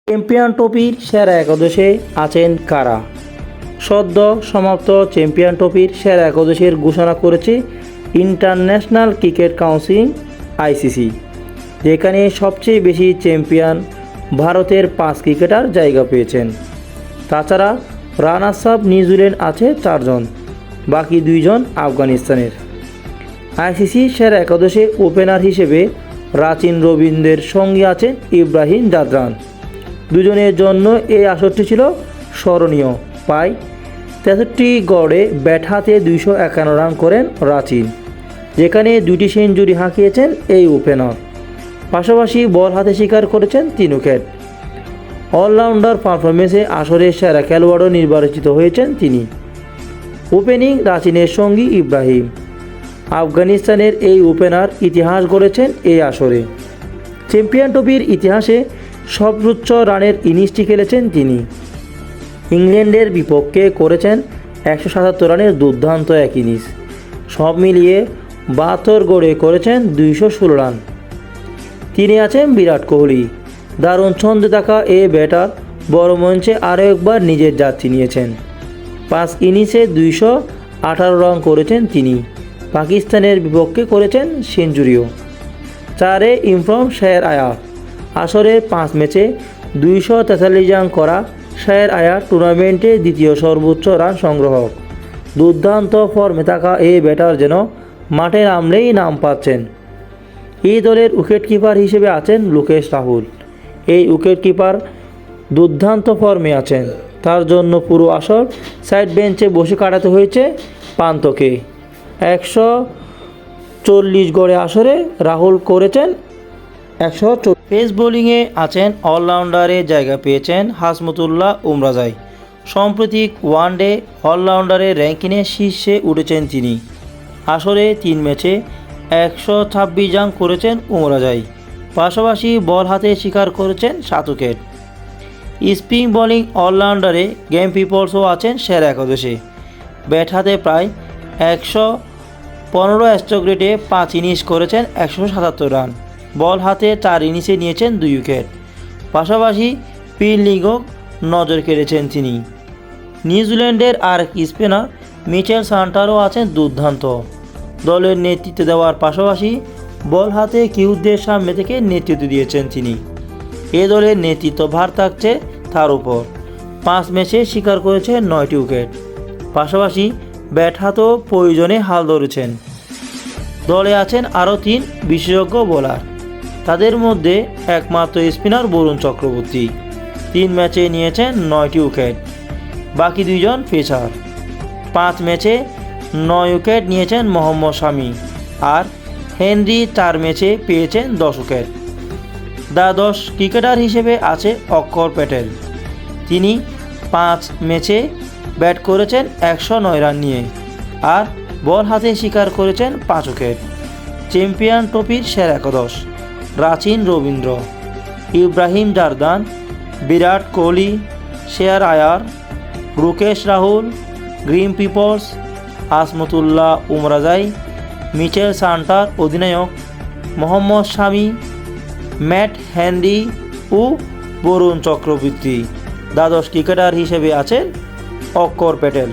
Champion ট্রফির সেরা একাদশে আছেন কারা? সদ্য সমাপ্ত চ্যাম্পিয়ন ট্রফির সেরা একাদশের ঘোষণা করেছে ইন্টারন্যাশনাল ক্রিকেট কাউন্সিল আইসিসি, যেখানে সবচেয়ে বেশি চ্যাম্পিয়ন ভারতের 5 ক্রিকেটার জায়গা পেয়েছেন। তাছাড়া রানার্স আপ নিউজিল্যান্ড আছে 4 জন, বাকি 2 জন আফগানিস্তানের। আইসিসি সেরা একাদশে ওপেনার হিসেবে রাচিন রবীন্দ্রের সঙ্গে আছেন ইব্রাহিম জাদরান। দুজনের জন্য এই আসরটি ছিল স্মরণীয়। প্রায় 63 গড়ে ব্যাট হাতে 251 রান করেন রাচিন, যেখানে 2টি সেঞ্চুরি হাঁকিয়েছেন এই ওপেনার। পাশাপাশি বল হাতে শিকার করেছেন 3 উইকেট। অলরাউন্ডার পারফরমেন্সে আসরের সেরা খেলোয়াড়ও নির্বাচিত হয়েছেন তিনি। ওপেনিং রাচিনের সঙ্গী ইব্রাহিম। আফগানিস্তানের এই ওপেনার ইতিহাস গড়েছেন এই আসরে। চ্যাম্পিয়ন ট্রফির ইতিহাসে সর্বোচ্চ রানের ইনিংসটি খেলেছেন তিনি। ইংল্যান্ডের বিপক্ষে করেছেন 177 রানের দুর্দান্ত এক ইনিংস। সব মিলিয়ে 72 গড়ে করেছেন 216 রান। তিনি আছেন বিরাট কোহলি। দারুণ ছন্দে থাকা এই ব্যাটার বড় মঞ্চে আরও একবার নিজের যাত্রী নিয়েছেন। 5 ইনিংসে 218 রান করেছেন তিনি। পাকিস্তানের বিপক্ষে করেছেন সেঞ্চুরিও। 4 ইমরান শাহের আয়ার। আসরে 5 ম্যাচে 243 রান করা শাহের আয়ার টুর্নামেন্টে দ্বিতীয় সর্বোচ্চ রান সংগ্রাহক। দুর্দান্ত ফর্মে থাকা এই ব্যাটার যেন মাঠে নামলেই নাম পাচ্ছেন। এই দলের উইকেটকিপার হিসেবে আছেন লোকেশ রাহুল। এই উইকেটকিপার দুর্দান্ত ফর্মে আছেন, তার জন্য পুরো আসর সাইড বেঞ্চে বসে কাটাতে হয়েছে পান্তকে। 140 গড়ে আসরে রাহুল করেছেন 140। পেস বোলিংয়ে আছেন অলরাউন্ডারে জায়গা পেয়েছেন হাসমতুল্লাহ উমরাজাই। সাম্প্রতিক ওয়ানডে অলরাউন্ডারের র্যাঙ্কিংয়ে শীর্ষে উঠেছেন তিনি। আসরে 3 ম্যাচে 126 রান করেছেন উমরাজাই। পাশাপাশি বল হাতে শিকার করেছেন 7 উইকেট। স্পিন বোলিং অলরাউন্ডারে গেম পিপলসও আছেন সেরা একাদশে। ব্যাট হাতে প্রায় 115 স্ট্রোক রেটে 5 ইনিংস করেছেন 177 রান। বল হাতে 4 ইনিংসে নিয়েছেন 2 উইকেট। পাশাপাশি ফিল্ডিংও নজর কেড়েছেন তিনি। নিউজিল্যান্ডের আরেক স্পিনার মিচেল সান্টারও আছেন দুর্দান্ত। দলের নেতৃত্ব দেওয়ার পাশাপাশি বল হাতে কিউদের সামনে থেকে নেতৃত্ব দিয়েছেন তিনি। এ দলের নেতৃত্ব ভার থাকছে তার উপর। 5 ম্যাচে শিকার করেছে 9টি উইকেট। পাশাপাশি ব্যাট হাতেও প্রয়োজনে হাল ধরেছেন। দলে আছেন আরও 3 বিশেষজ্ঞ বোলার। তাদের মধ্যে একমাত্র স্পিনার বরুণ চক্রবর্তী। 3 ম্যাচে নিয়েছেন 9টি উইকেট। বাকি 2 জন পেসার। 5 ম্যাচে 9 উইকেট নিয়েছেন মোহাম্মদ শামি, আর হেনরি 4 ম্যাচে পেয়েছেন 10 উইকেট। দ্বাদশ ক্রিকেটার হিসেবে আছে অক্ষর প্যাটেল। তিনি 5 ম্যাচে ব্যাট করেছেন 109 রান নিয়ে, আর বল হাতে শিকার করেছেন 5 উইকেট। চ্যাম্পিয়ন ট্রফির সেরা একাদশ: রাচিন রবীন্দ্র, ইব্রাহিম জাদরান, বিরাট কোহলি, শাহের আয়ার, লোকেশ রাহুল, গ্রিম পিপলস, হাসমতুল্লাহ উমরাজাই, মিচেল সান্টার অধিনায়ক, মোহাম্মদ শামি, ম্যাট হেনরি ও বরুণ চক্রবর্তী। দ্বাদশ ক্রিকেটার হিসেবে আছেন অক্ষর প্যাটেল।